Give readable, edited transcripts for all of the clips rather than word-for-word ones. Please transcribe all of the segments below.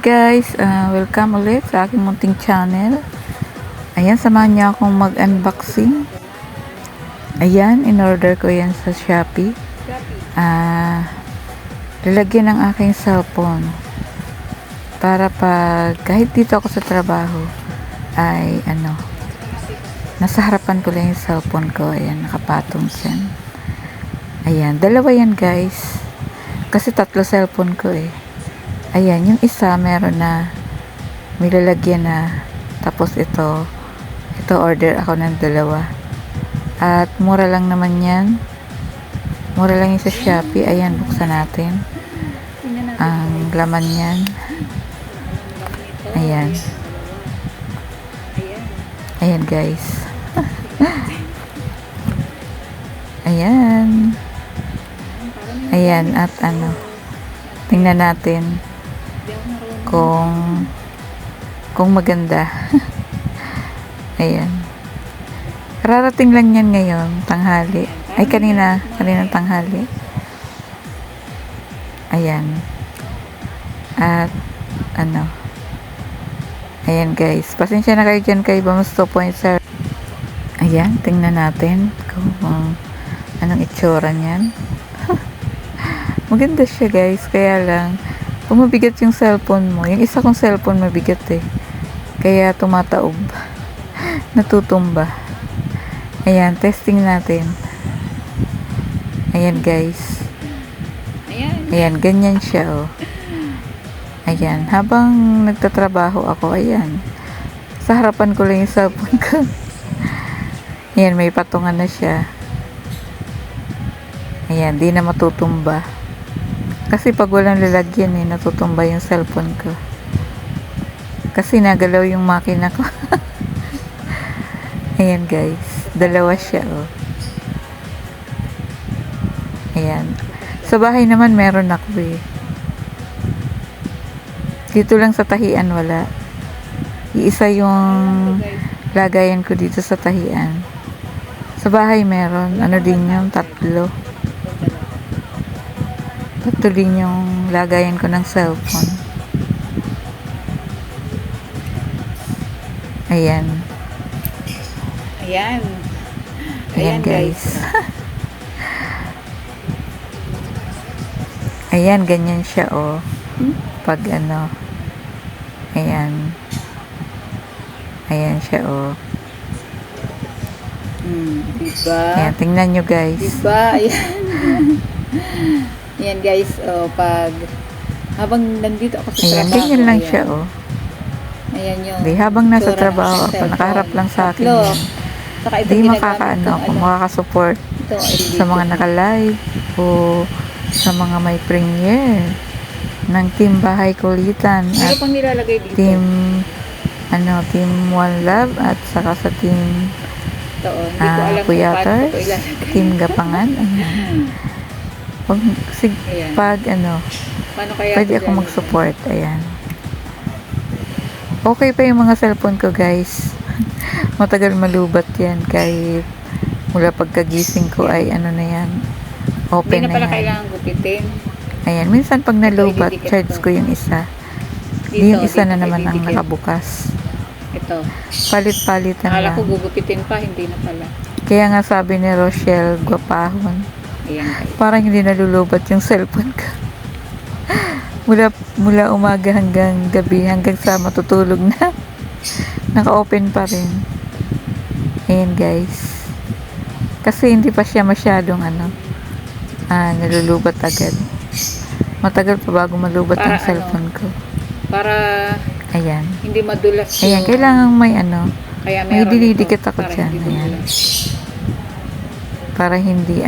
guys, welcome ulit sa aking munting channel. Ayan, samahan niyo akong mag-unboxing. Ayan, in-order ko yan sa Shopee. Lalagyan ng aking cellphone para pag kahit dito ako sa trabaho ay nasa harapan ko lang yung cellphone ko. Ayan, nakapatong dyan. Ayan, dalawa yan guys kasi 3 cellphone ko eh. Ayan, yung isa meron na may lalagyan na, tapos ito order ako ng 2 at mura lang naman yan, mura lang yung sa Shopee. Ayan, buksan natin ang laman yan. Ayan guys. Ayan, at tingnan natin kung maganda. Ayan, kararating lang yan ngayon tanghali, ay kaninang tanghali. Ayan, at ayan guys, pasensya na kayo dyan kay Bamusto Point sir. Ayan, tingnan natin kung anong itsura niyan. Maganda siya guys, kaya lang kung mabigat yung cellphone mo, yung isa kong cellphone mabigat eh, kaya tumataob, natutumba. Ayan, testing natin. Ayan guys, ayan, ganyan siya oh. Ayan, habang nagtatrabaho ako, ayan, sa harapan ko lang yung cellphone ko. Ayan, may patungan na siya. Ayan, di na matutumba. Kasi pag walang lalagyan natutumba yung cellphone ko. Kasi nagalaw yung makina ko. Ayan guys, 2 siya oh. Ayan. Sa bahay naman meron ako eh. Dito lang sa tahian wala. Iisa yung lagayan ko dito sa tahian. Sa bahay meron. Din yung 3 din yung lagayan ko ng cellphone. Ayan guys. Ayan, ganyan siya oh. Pag ayan siya oh. Diba? Ayan, tingnan nyo guys. Diba? Ayan guys, pag habang nandito ako sa ayan, trabaho, ganyan lang siya oh. Ayan yung habang nasa trabaho ako, nakaharap lang sa akin yan. Di makaka-support sa mga naka-live o sa mga may premiere ng Team Bahay Kulitan at pang nilalagay dito? Team One Love at saka sa Team Kuyatar, Team Gapangan. Pag pwede ako mag-support. Ayan, okay pa yung mga cellphone ko guys. Matagal malubat yan, kahit mula pagkagising ko ay na yan, open hindi na pala yan. kailangan gupitin. Ayan, minsan pag nalubat, charge ko yung isa. Yung isa na naman ang nakabukas. Ito, Palit-palitan akala lang. ko gugupitin pa, hindi na pala. Kaya nga sabi ni Rochelle Guapahon, Ayan guys. parang hindi nalulubat yung cellphone ko. mula umaga hanggang gabi, hanggang sa matutulog na, naka-open pa rin. Ayan guys, kasi hindi pa siya masyadong nalulubat agad. Matagal pa bago malubat ang cellphone ko. Para ayan, hindi madulas yung... ayan, kailangan may Kaya may dinidikit ako para dyan. hindi Ayan, para hindi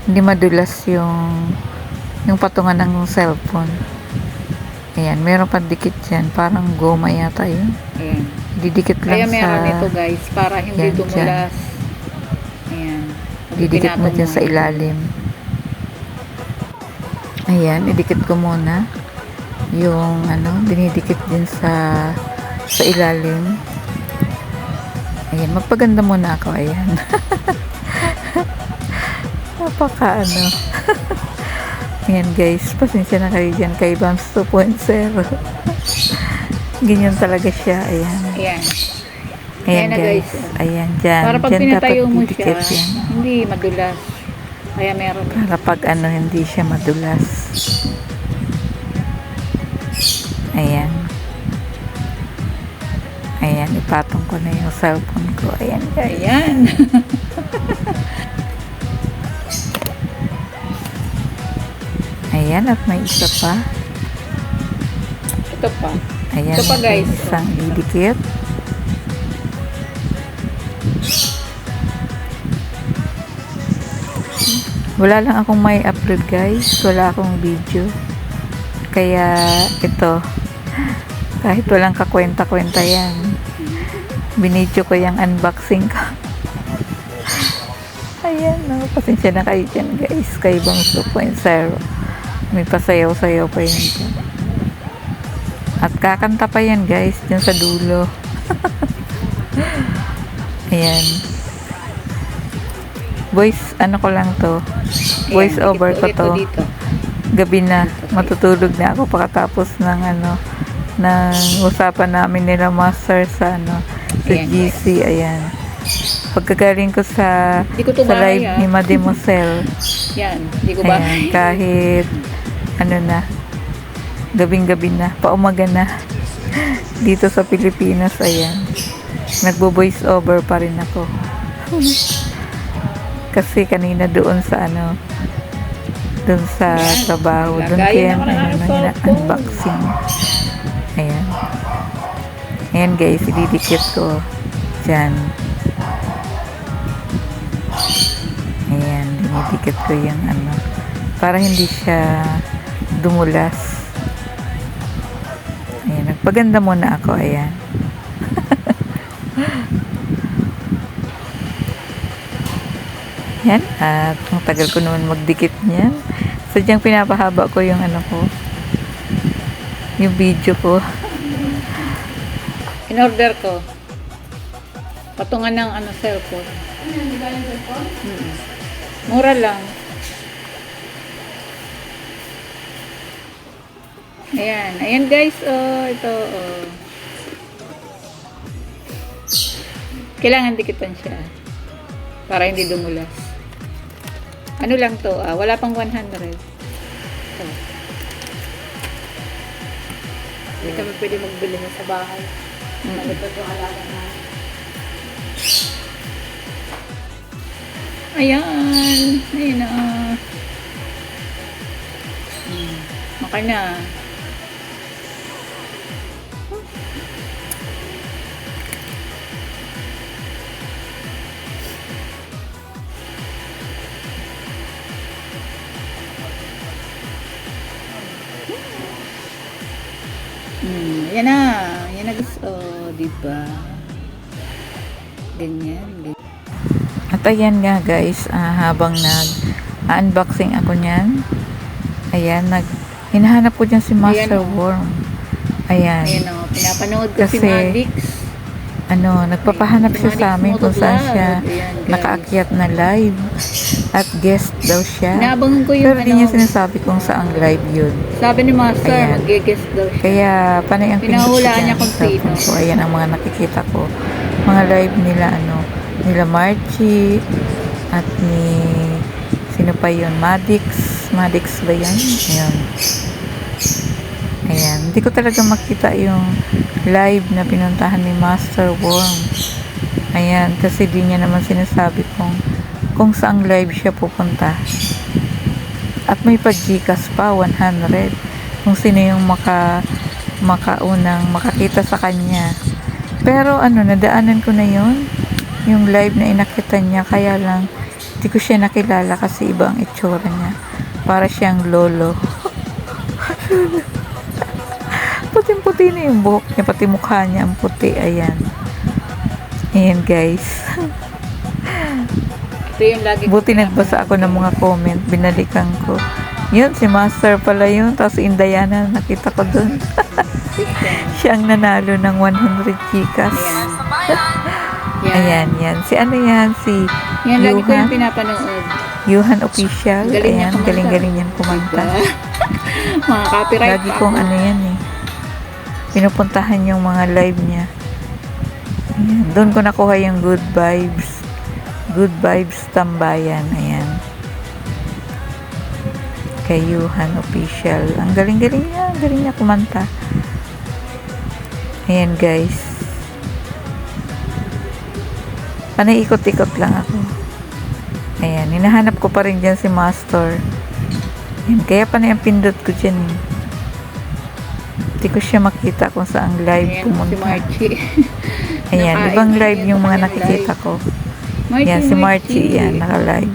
hindi madulas yung patungan ng cellphone. Ayan, meron pang dikit dyan, parang goma yata yun. Ayan. Didikit lang Kaya meron sa ito guys, para hindi yan, dumulas. Ayan. didikit mo dyan sa ilalim. Ayan, idikit ko muna yung dinidikit din sa ilalim. Ayan, magpaganda muna ako. Ayan. Napaka Ayan guys, pasensya na kayo dyan kay Bams 2.0. Ganyan talaga siya. Ayan. Ayan. Ayan Ayan na, guys. guys. Ayan dyan. Para pag Dyan dapat pinatayo mo siya, didikit yan. hindi madulas. Kaya meron. Para pag ano, hindi siya madulas. Ayan. Ayan, ipatong ko na yung cellphone ko. Ayan guys. Ayan. Ayan, at may isa pa. Ito pa. Ayan, Ito pa, guys. isang didikit. Wala lang akong may upload guys. Wala akong video. Kaya ito, kahit walang kakwenta-kwenta yan, binidyo ko yung unboxing ko. Ayan, no, pasensya na kayo dyan guys. Kay Bangs 2.0. May pasayaw-sayaw pa yun dyan. At kakanta pa yan guys, dyan sa dulo. Ayan. Voice, ano ko lang to. Voice Ayan, over ko dikit to. ulit dito. Gabi na, matutulog na ako pagkatapos ng ano, ng usapan namin nila master sa ano, sa Ayan, GC. Ayan. Pagkagaling ko sa Hindi ko to sa bahay, live ah. ni Mademoiselle. Yan. Hindi ko ba? Ayan, kahit ano na, gabing-gabi na, paumaga na. Dito sa Pilipinas, ayan. Nagbo-voice over pa rin ako. Kasi kanina doon sa ano, doon sa Ayan. trabaho, doon Lagayan kaya ako ng ano, cellphone. unboxing. Ayan. Ayan guys, ididikit ko. Diyan. Ayan, dinidikit ko yung ano, para hindi siya dumulas. Ayan, nagpaganda muna ako, ayan. Yan, at ang tagal ko naman magdikit niyan. Sadyang pinapahaba ko yung ano ko, yung video ko. In-order ko. Patungan ng ano, cellphone. Mura lang. Ayan. Ayan guys. Oh, ito. Oh. Kailangan dikitan siya. Para hindi dumulas. Ano lang to? Wala pang 100. Ito. Hindi kami pwede magbili na sa bahay. Malipad yung alaga na. Ayan. Ayan na. Okay na. Yan na. Yan na gusto. Diba? Ganyan. At ayan nga guys, habang nag-unboxing ako niyan, ayan, hinahanap ko dyan si Master Ayan, oh. Worm. Ayan. Ayan o. Pinapanood ko si Kasi, Madix. ano, nagpapahanap siya sa amin kung saan siya Ayan, guys. nakaakyat na live. At guest daw siya. Inaabangan ko yung Pero hindi niya sinasabi kung saang live yun. sabi ni Master, Ayan. mag-guest daw siya. Kaya panay ang Pinahulaan niya kung sa cellphone sino. ko. Ayan ang mga nakikita ko. Mga live nila, ano, nila Marchie at ni sino pa yun? Madix ba yan? Ayan. Ayan. Hindi ko talaga makita yung live na pinuntahan ni Master Worm. Ayan. Kasi di niya naman sinasabi kung saang live siya pupunta. At may pa-Gcash pa, 100. Kung sino yung makaunang makakita sa kanya. Pero ano, nadaanan ko na yun. Yung live na inakita niya. Kaya lang, di ko siya nakilala kasi iba ang itsura niya. Para siyang lolo. Puting-puti na yung buhok niya. Pati mukha niya ang puti. Ayan. Ayan guys. Ito yung lagi Buti nagbasa ako ng mga comment. Binalikan ko. Yun, si Master pala yun. Tapos Indayana, nakita ko dun. system. Siya ang nanalo ng 100 Gcash. Ayan. Ayan, yan. Si ano yan? Si Yan, lagi ko yung Yuhan. pinapanood. Yuhan Official. Galing niya Ayan, kumanta. galing-galing yan kumanta. Mga copyright Lagi pa kong ako. ano yan eh. Pinupuntahan yung mga live niya. Ayan, doon ko nakuha yung good vibes. Good vibes tambayan. Ayan. Kay Yuhan Official. Ang galing-galing niya. Ang galing niya kumanta. Ayan guys. Panay ikot-ikot lang ako. Ayan. Hinahanap ko pa rin dyan si Master. Ayan. Kaya panay ang pindot ko dyan eh. Hindi ko siya makita kung saan live Ayan, si pumunta. Marchie. Ayan. Nakain Ibang niya live yan yung sa mga kanyang nakikita live. ko. Ayan. Si Marchie. Yan. Naka-live.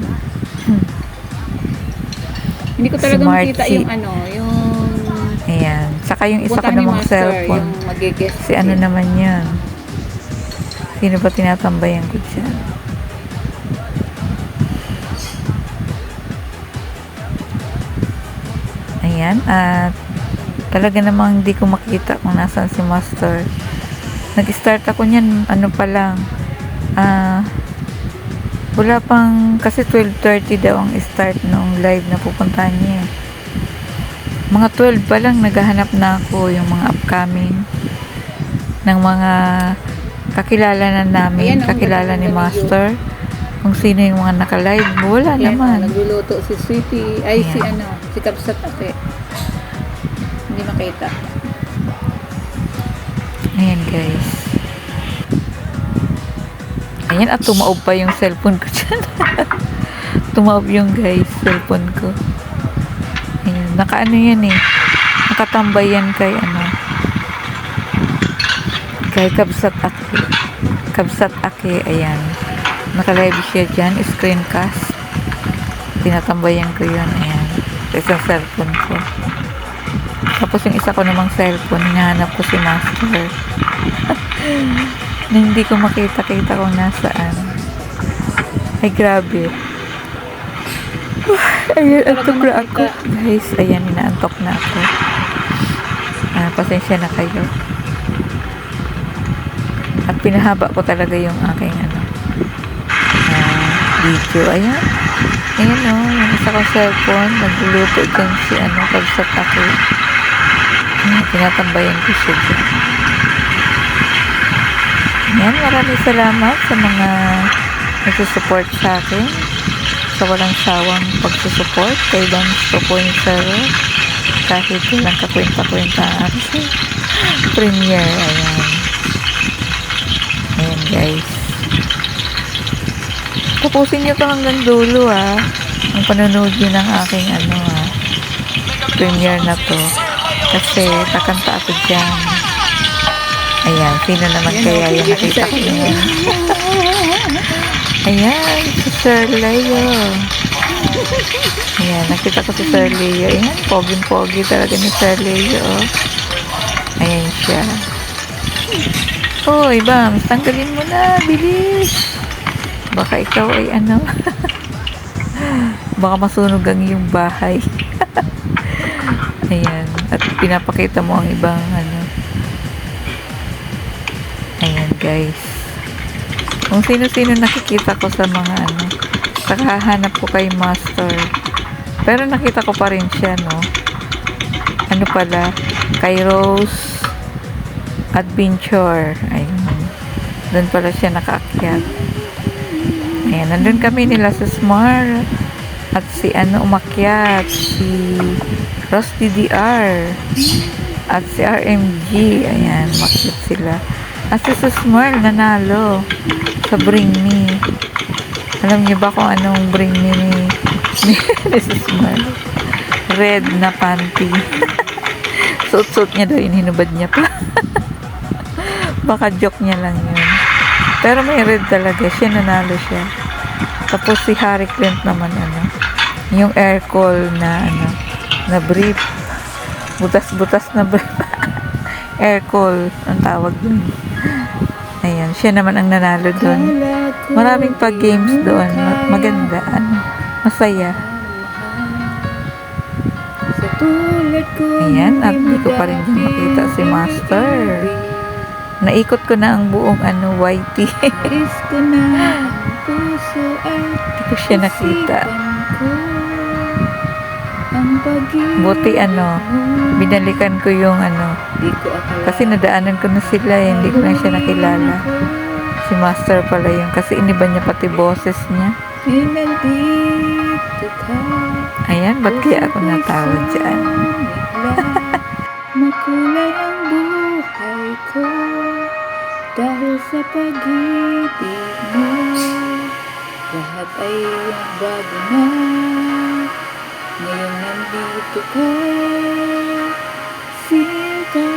Hindi ko Si talaga makita Marchie. yung ano, yung Ayan. Saka yung isa ko punta ni namang Master, cellphone. yung mag-guest. Si ano naman yan? Sino ba tinatambayan ko dyan? Ayan. At talaga namang hindi ko makita kung nasan si Master. Nag-start ako niyan, ano pa lang. Wala pang, kasi 12:30 daw ang start nung live na pupuntahan niya. Mga 12 pa lang, naghahanap na ako yung mga upcoming ng mga kakilala na namin, Ayan, ang kakilala ganda ni ng Master. Kung sino yung mga naka-live, wala Ayan, naman. nagluluto si Sweetie, ay si Ayan. ano, si Kapsat Ate. Hindi makita. Ayan guys. Ayan, at tumaob pa yung cellphone ko dyan. Tumaob yung guys, cellphone ko. Ayan, nakaano yan eh. Nakatambay yan kay ano. Kay Kabsat Aki. Kabsat Aki, ayan. Naka-live siya dyan, screencast. Tinatambayan ko yun, ayan. Sa isang cellphone ko. Tapos yung isa ko namang cellphone, hinahanap ko si Master. Na hindi ko makita-kita kung nasaan. Ay, grabe. Ayan, antok na ako. Guys, ayan, inaantok na ako. Pasensya na kayo. At pinahaba ko talaga yung aking video. Ayan. Ayan o, yung isa kong cellphone. Nagluluto dyan si Kabsat ako. Ayan, tinatambayan ko siya dyan. Ayan, maraming salamat sa mga nagsusupport sa akin. Sa walang sawang pagsusupport kay Dance 2.0. Kahit walang kakwenta-kwenta ang aking premiere. Ayan. Ayan guys. Tapusin nyo to hanggang dulo ang panonood nyo ng aking premiere na to. Kasi kakanta ako dyan. Ayan, sino naman kaya yung nakita ko yun? Ayan, si Sir Leo. Ayan, nakita ko si Sir Leo. Ayan, poging-pogi talaga ni Sir Leo. Ayan siya. Hoy, Bams, tanggalin mo na, bilis. Baka ikaw ay baka masunog ang iyong bahay. Ayan, at pinapakita mo ang ibang Ayan guys. Kung sino-sino nakikita ko sa mga nakahanap ko kay Master. Pero nakita ko pa rin siya, no? Ano pala? Kay Rose Adventure. Ayun. Doon pala siya nakaakyat. Ayan, nandun kami nila sa Smart. At si umakyat. Si Ross DDR. At si RMG. Ayan, umakyat sila. At si Smart nanalo sa Bring Me. Alam niyo ba kung anong Bring Me ni Smart? Red na panty. Suot-suot niya daw, hinubad niya pa. Baka joke niya lang yun. Pero may red talaga siya, nanalo siya. Tapos si Harry Clint naman yung air call na na brief. Butas-butas na brief. Air call ang tawag dun. Ayan, siya naman ang nanalo doon. Maraming pag-games doon. Maganda. Masaya. Ayan, at hindi ko pa rin din makita si Master. Naikot ko na ang buong YT. Is ko na ang puso at Hindi ko siya nakita. isipan ko ang pag-ibig Buti mo. binalikan ko yung Di ko akala kasi nadaanan ko na sila eh. Hindi ko na siya nakilala. Si Master pala yun. Kasi iniba niya pati boses niya. Eh, nandito ka. Ayan, ba't kaya ako natawag dyan? Makulay ang buhay ko dahil sa pag-ibig mo. Lahat ay nagbago na. Ngayon nandito ka, sinta.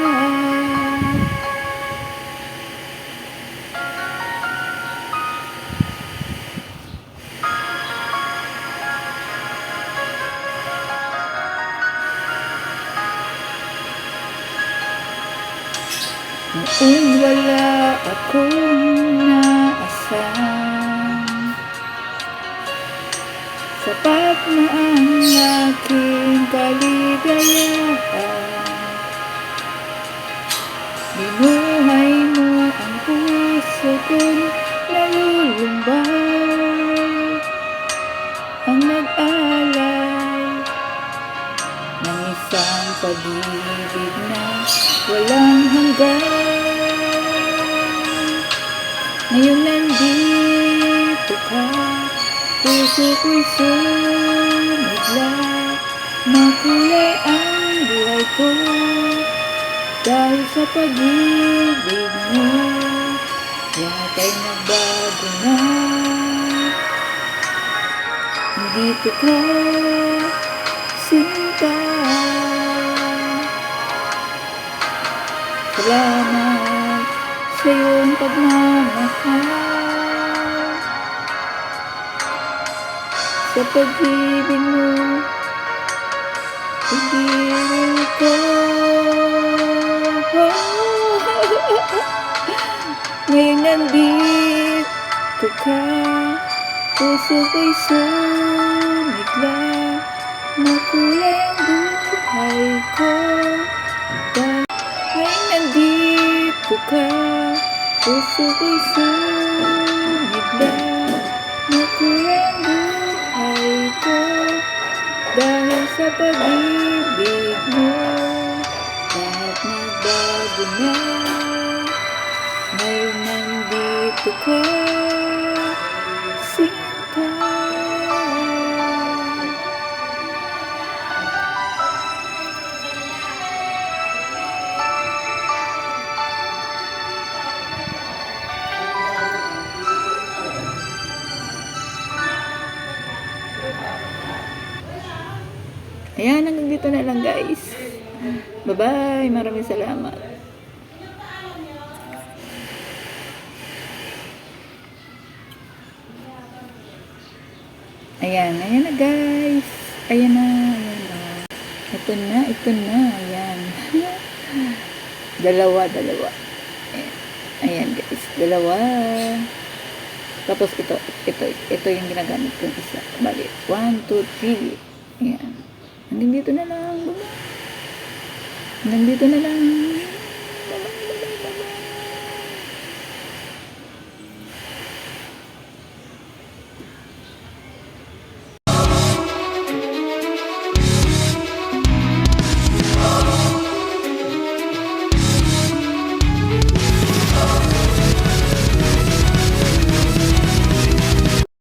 Noong wala akong naasahan, sapat na ang aking kaligayahan. Binuhay mo ang puso ko'y nalulumbay, ang nag-alay ng isang pag-ibig na walang hanggan. Ngayon nandito ka, puso ko'y sumigla. Makulay ang buhay ko dahil sa pag-ibig mo. Lahat ay nagbago na. Nandito ka, sinta. Salamat sa iyong pagmamahal, sa pag-ibig mo, pag-ibig ko. Ngayon nandito ka, puso ko'y sumigla. Makulay ang buhay ko ngayon nandito ka, puso ko'y sumigla. Makulay ang buhay ko dahil sa pag-ibig mo. Lahat nagbago na. Ngayon nandito ka, sinta. Ayan, hanggang dito na lang guys. Bye-bye. Maraming salamat. Ayan na guys. Ayan na. Ito na. Ayan. Dalawa. Ayan guys, dalawa. Tapos ito yung ginagamit kong isa. Bali, 1, 2, 3. Ayan. Hanggang dito na lang.